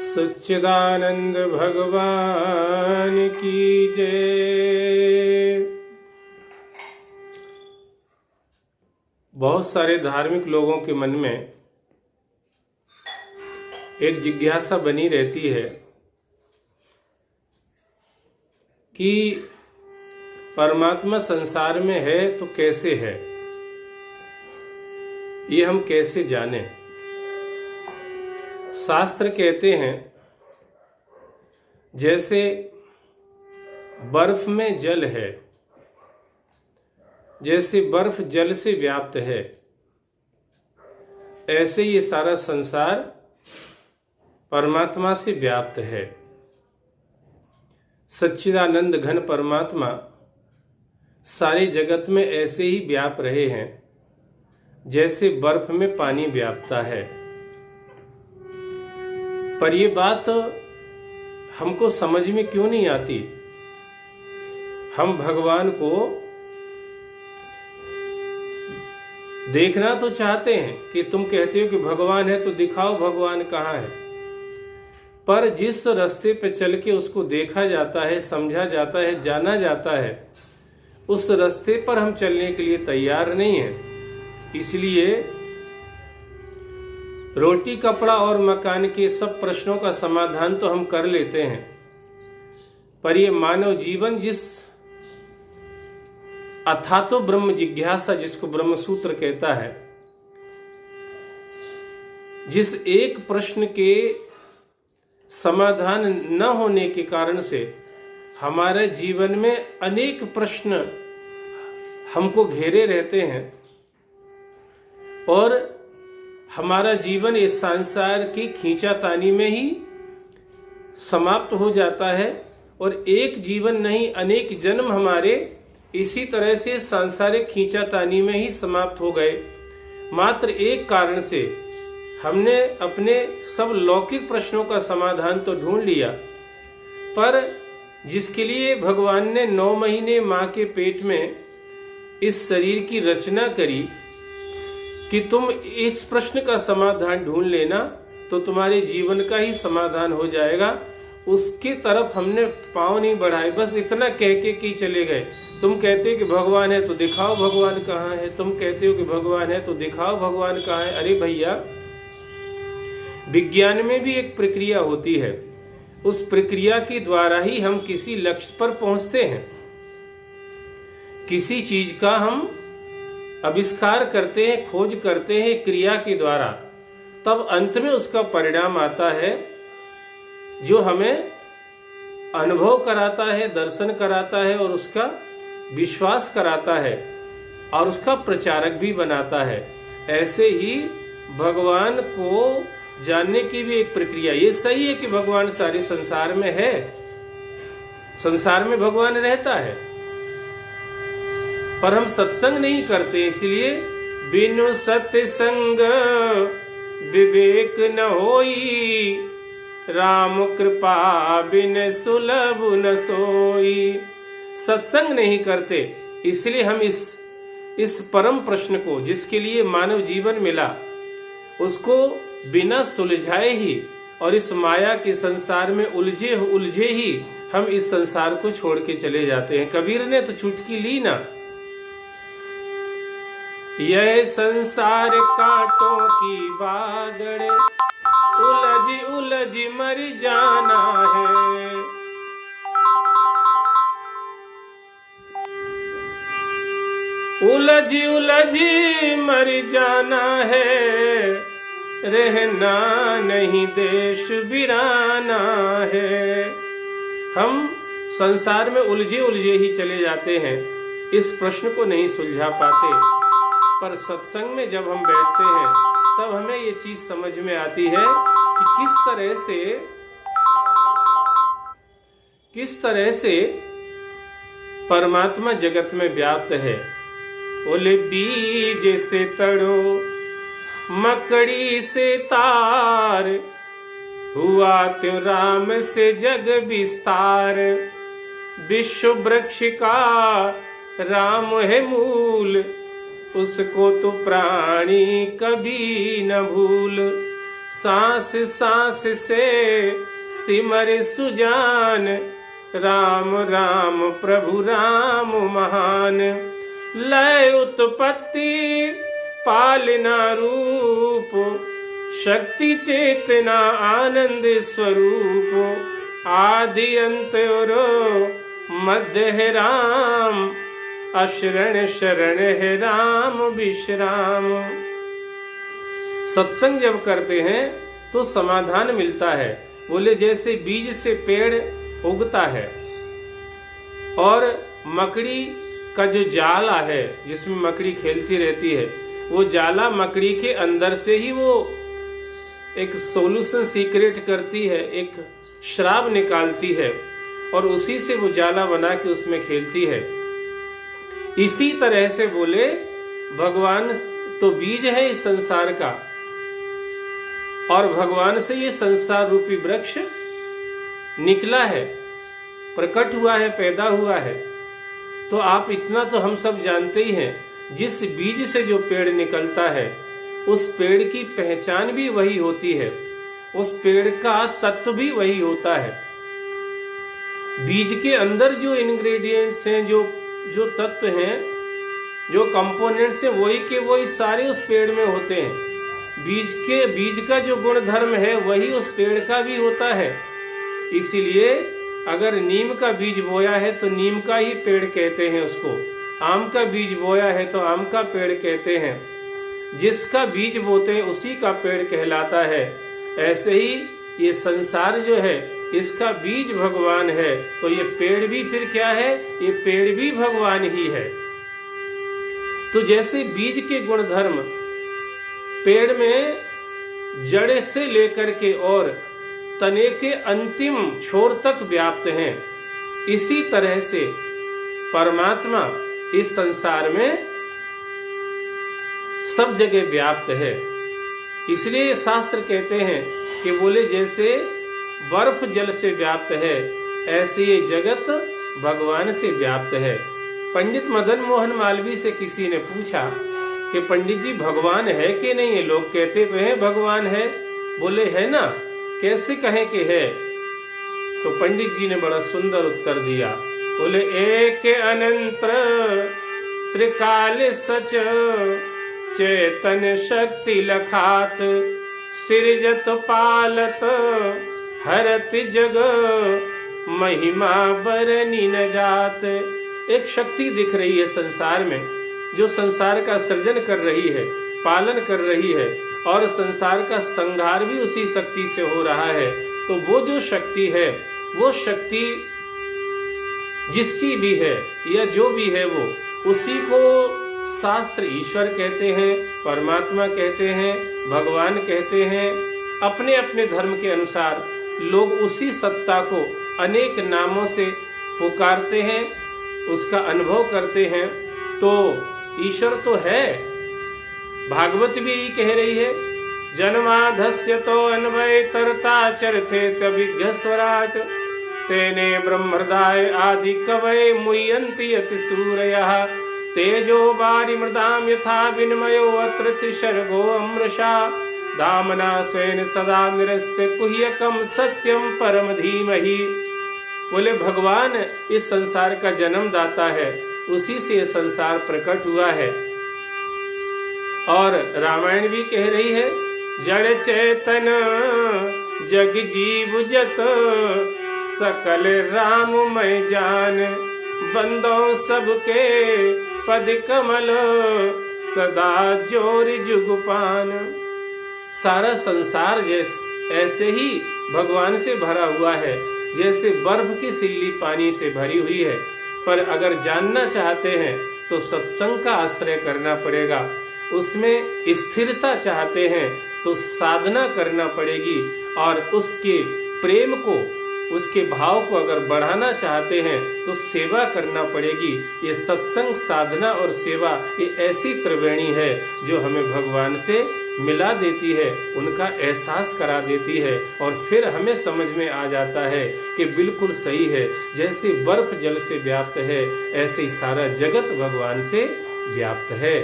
सच्चिदानंद भगवान की जय। बहुत सारे धार्मिक लोगों के मन में एक जिज्ञासा बनी रहती है कि परमात्मा संसार में है तो कैसे है, ये हम कैसे जानें। शास्त्र कहते हैं जैसे बर्फ में जल है, जैसे बर्फ जल से व्याप्त है, ऐसे ये सारा संसार परमात्मा से व्याप्त है। सच्चिदानंद घन परमात्मा सारे जगत में ऐसे ही व्याप रहे हैं जैसे बर्फ में पानी व्यापता है। पर ये बात हमको समझ में क्यों नहीं आती। हम भगवान को देखना तो चाहते हैं कि तुम कहते हो कि भगवान है तो दिखाओ भगवान कहाँ है, पर जिस रास्ते पे चल के उसको देखा जाता है, समझा जाता है, जाना जाता है, उस रास्ते पर हम चलने के लिए तैयार नहीं हैं। इसलिए रोटी कपड़ा और मकान के सब प्रश्नों का समाधान तो हम कर लेते हैं, पर ये मानव जीवन जिस अथातो ब्रह्म जिज्ञासा, जिसको ब्रह्म सूत्र कहता है, जिस एक प्रश्न के समाधान न होने के कारण से हमारे जीवन में अनेक प्रश्न हमको घेरे रहते हैं और हमारा जीवन इस संसार की खींचातानी में ही समाप्त हो जाता है और एक जीवन नहीं अनेक जन्म हमारे इसी तरह से सांसारिक खींचातानी में ही समाप्त हो गए। मात्र एक कारण से हमने अपने सब लौकिक प्रश्नों का समाधान तो ढूंढ लिया, पर जिसके लिए भगवान ने 9 महीने मां के पेट में इस शरीर की रचना करी कि तुम इस प्रश्न का समाधान ढूंढ लेना तो तुम्हारे जीवन का ही समाधान हो जाएगा, उसके तरफ हमने पांव नहीं बढ़ाए, बस इतना कह के कि चले गए। तुम कहते हो कि भगवान है तो दिखाओ भगवान कहाँ है, तुम कहते हो कि भगवान है तो दिखाओ भगवान कहाँ है। अरे भैया, विज्ञान में भी एक प्रक्रिया होती है, उस प्रक्रिया के द्वारा ही हम किसी लक्ष्य पर पहुंचते हैं। किसी चीज का हम आविष्कार करते हैं, खोज करते हैं क्रिया के द्वारा, तब अंत में उसका परिणाम आता है जो हमें अनुभव कराता है, दर्शन कराता है और उसका विश्वास कराता है और उसका प्रचारक भी बनाता है। ऐसे ही भगवान को जानने की भी एक प्रक्रिया। ये सही है कि भगवान सारे संसार में है, संसार में भगवान रहता है, पर हम सत्संग नहीं करते, इसलिए बिनु सत्संग विवेक न होई, राम कृपा बिन सुलभ न सोई। सत्संग नहीं करते, इसलिए हम इस परम प्रश्न को, जिसके लिए मानव जीवन मिला, उसको बिना सुलझाए ही और इस माया के संसार में उलझे ही हम इस संसार को छोड़ के चले जाते हैं। कबीर ने तो चुटकी ली ना, यह संसार कांटों की बागड़, उलझ उलझ मर जाना है। उलझ उलझ मर जाना है, रहना नहीं देश बिराना है। हम संसार में उलझे ही चले जाते हैं, इस प्रश्न को नहीं सुलझा पाते, पर सत्संग में जब हम बैठते हैं तब हमें ये चीज समझ में आती है कि किस तरह से परमात्मा जगत में व्याप्त है। ओले बीज से तड़ो, मकड़ी से तार, हुआ त्यों राम से जग विस्तार। विश्व वृक्ष का राम है मूल, उसको तो प्राणी कभी न भूल। सांस सांस से सिमर सुजान, राम राम प्रभु राम महान। लय उत्पत्ति पालना रूप, शक्ति चेतना आनंद स्वरूप। आदि अंत और मध्य है राम, अशरण शरण है राम विश्राम। सत्संग जब करते हैं तो समाधान मिलता है। बोले जैसे बीज से पेड़ उगता है और मकड़ी का जो जाला है जिसमें मकड़ी खेलती रहती है, वो जाला मकड़ी के अंदर से ही वो एक सॉल्यूशन सीक्रेट करती है, एक शराब निकालती है और उसी से वो जाला बना के उसमें खेलती है। इसी तरह से बोले भगवान तो बीज है इस संसार का और भगवान से ये संसार रूपी वृक्ष निकला है, प्रकट हुआ है, पैदा हुआ है। तो आप इतना तो हम सब जानते ही हैं, जिस बीज से जो पेड़ निकलता है उस पेड़ की पहचान भी वही होती है, उस पेड़ का तत्व भी वही होता है। बीज के अंदर जो इंग्रेडिएंट्स हैं, जो तत्व हैं, जो कंपोनेंट्स हैं, वही के वही सारे उस पेड़ में होते हैं। बीज का जो गुण धर्म है वही उस पेड़ का भी होता है। इसीलिए अगर नीम का बीज बोया है तो नीम का ही पेड़ कहते हैं उसको, आम का बीज बोया है तो आम का पेड़ कहते हैं। जिसका बीज बोते हैं उसी का पेड़ कहलाता है। ऐसे ही ये संसार जो है इसका बीज भगवान है, तो ये पेड़ भी फिर क्या है? ये पेड़ भी भगवान ही है। तो जैसे बीज के गुण धर्म पेड़ में जड़ से लेकर के और तने के अंतिम छोर तक व्याप्त हैं, इसी तरह से परमात्मा इस संसार में सब जगह व्याप्त है। इसलिए शास्त्र कहते हैं कि बोले जैसे बर्फ जल से व्याप्त है, ऐसे ये जगत भगवान से व्याप्त है। पंडित मदन मोहन मालवीय से किसी ने पूछा कि पंडित जी भगवान है कि नहीं है? लोग कहते तो हैं भगवान है। बोले है ना, कैसे कहें कि है? तो पंडित जी ने बड़ा सुंदर उत्तर दिया। बोले एक अनंत त्रिकाल सच, चेतन शक्ति लखात, सृजत पालत हरत जग, महिमा बरनी न जात। एक शक्ति दिख रही है संसार में, जो संसार का सृजन कर रही है, पालन कर रही है और संसार का संहार भी उसी शक्ति से हो रहा है। तो वो जो शक्ति है, वो शक्ति जिसकी भी है या जो भी है, वो उसी को शास्त्र ईश्वर कहते हैं, परमात्मा कहते हैं, भगवान कहते हैं। अपने अपने धर्म के अनुसार लोग उसी सत्ता को अनेक नामों से पुकारते हैं, उसका अनुभव करते हैं। तो ईश्वर तो है। भागवत भी यही कह रही है, जन्माधस्य तो अन्वय तरता चरथे सविघ्न स्वराट, तेने ब्रह्महृदाय आदि कवये मुह्यन्ति यति सूरयः, तेजो वारि मृदाम यथा विनिमयो अत्र त्रिसर्गो अमृषा, दामना स्वेन सदा निरस्ते कुह्यकम सत्यम परम धीमहि। बोले भगवान इस संसार का जन्म दाता है, उसी से संसार प्रकट हुआ है। और रामायण भी कह रही है, जड़ चेतन जग जीव जत, सकल राममय जान, बंदों सबके पद कमल, सदा जोर जुगपान। सारा संसार ऐसे ही भगवान से भरा हुआ है, जैसे बर्फ की सिल्ली पानी से भरी हुई है। पर अगर जानना चाहते हैं तो सत्संग का आश्रय करना पड़ेगा, उसमें स्थिरता चाहते हैं तो साधना करना पड़ेगी, और उसके प्रेम को, उसके भाव को अगर बढ़ाना चाहते हैं तो सेवा करना पड़ेगी। ये सत्संग, साधना और सेवा ये ऐसी त्रिवेणी है जो हमें भगवान से मिला देती है, उनका एहसास करा देती है, और फिर हमें समझ में आ जाता है कि बिल्कुल सही है। जैसे बर्फ जल से व्याप्त है, ऐसे ही सारा जगत भगवान से व्याप्त है।